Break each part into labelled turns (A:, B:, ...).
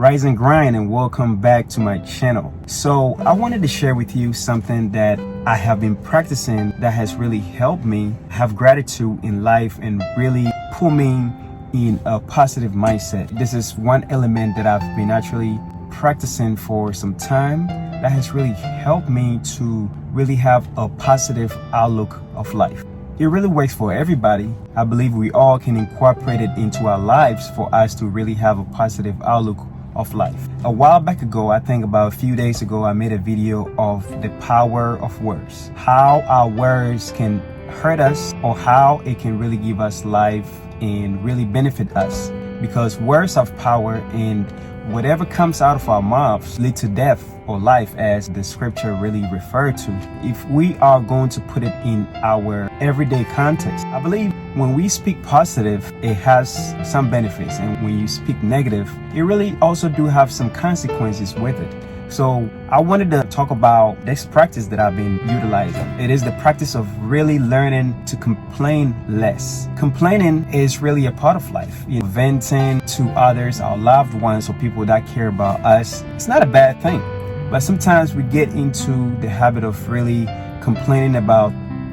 A: Rise and grind, and welcome back to my channel. So I wanted to share with you something that I have been practicing that has really helped me have gratitude in life and really put me in a positive mindset. This is one element that I've been actually practicing for some time that has really helped me to really have a positive outlook of life. It really works for everybody. I believe we all can incorporate it into our lives for us to really have a positive outlook of life. A while back ago, I think about a few days ago, I made a video of the power of words. How our words can hurt us or how it can really give us life and really benefit us. Because words have power, and whatever comes out of our mouths lead to death or life, as the scripture really referred to. If we are going to put it in our everyday context, I believe when we speak positive, it has some benefits, and when you speak negative, it really also do have some consequences with it. So I wanted to talk about this practice that I've been utilizing. It is the practice of really learning to complain less. Complaining is really a part of life. Venting to others, our loved ones, or people that care about us, it's not a bad thing. But sometimes we get into the habit of really complaining about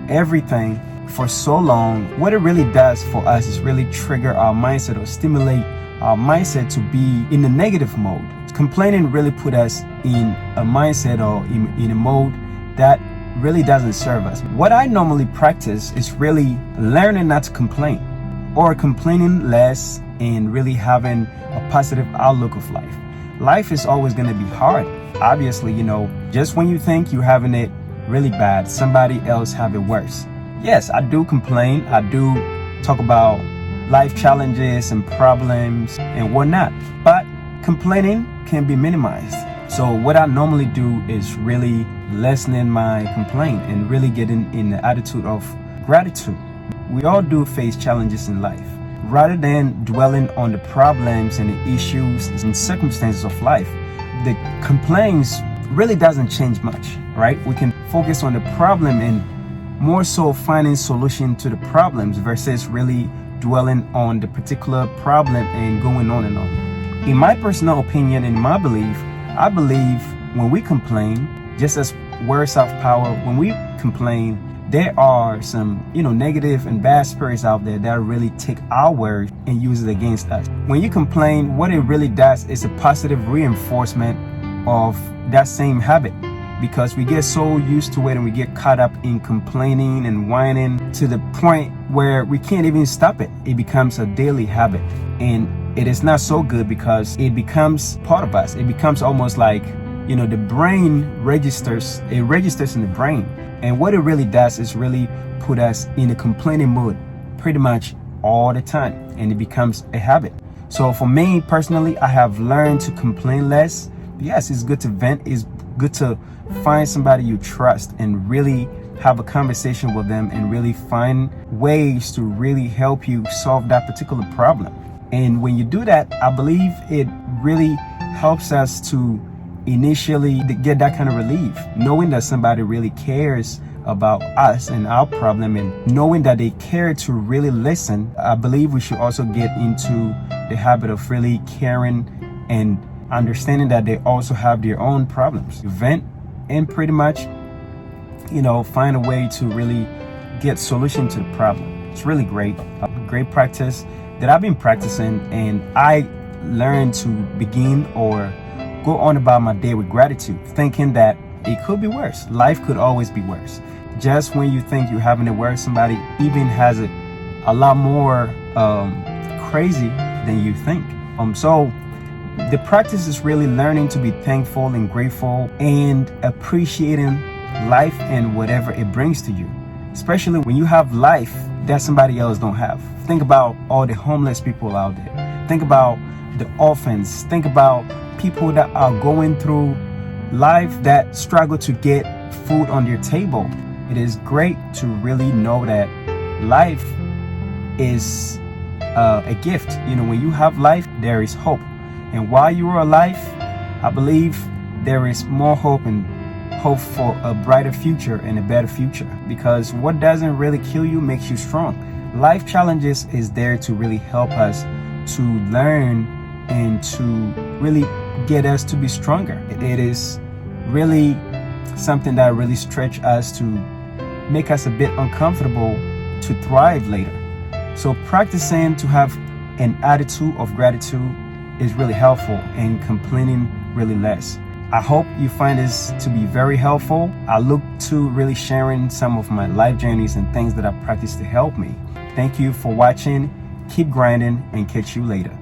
A: everything for so long. What it really does for us is really trigger our mindset or stimulate our mindset to be in the negative mode. Complaining really put us in a mindset or in a mode that really doesn't serve us. What I normally practice is really learning not to complain, or complaining less, and really having a positive outlook of life. Life is always going to be hard. Obviously, just when you think you're having it really bad, somebody else have it worse. Yes, I do complain. I do talk about life challenges and problems and whatnot, but complaining can be minimized. So what I normally do is really lessening my complaint and really getting in the attitude of gratitude. We all do face challenges in life. Rather than dwelling on the problems and the issues and circumstances of life, the complaints really doesn't change much, right? We can focus on the problem and more so finding solution to the problems versus really dwelling on the particular problem and going on and on. In my personal opinion, in my belief, I believe when we complain, just as words have power, when we complain, there are some, negative and bad spirits out there that really take our words and use it against us. When you complain, what it really does is a positive reinforcement of that same habit, because we get so used to it and we get caught up in complaining and whining to the point where we can't even stop it. It becomes a daily habit, and it is not so good because it becomes part of us. It becomes almost like, the brain registers in the brain. And what it really does is really put us in a complaining mood pretty much all the time. And it becomes a habit. So for me personally, I have learned to complain less. Yes, it's good to vent. It's good to find somebody you trust and really have a conversation with them and really find ways to really help you solve that particular problem. And when you do that, I believe it really helps us to initially get that kind of relief, knowing that somebody really cares about us and our problem, and knowing that they care to really listen. I believe we should also get into the habit of really caring and understanding that they also have their own problems. Vent and pretty much, find a way to really get solution to the problem. It's really great. A great practice that I've been practicing, and I learned to begin or go on about my day with gratitude, thinking that it could be worse. Life could always be worse. Just when you think you're having it worse, somebody even has it a lot more crazy than you think. So the practice is really learning to be thankful and grateful and appreciating life and whatever it brings to you, especially when you have life that somebody else don't have. Think about all the homeless people out there. Think about the orphans. Think about people that are going through life that struggle to get food on their table. It is great to really know that life is a gift. When you have life, there is hope. And while you are alive, I believe there is more hope and hope for a brighter future and a better future, because what doesn't really kill you makes you strong. Life challenges is there to really help us to learn and to really get us to be stronger. It is really something that really stretch us to make us a bit uncomfortable to thrive later. So practicing to have an attitude of gratitude is really helpful, and complaining really less. I hope you find this to be very helpful. I look to really sharing some of my life journeys and things that I practice to help me. Thank you for watching. Keep grinding, and catch you later.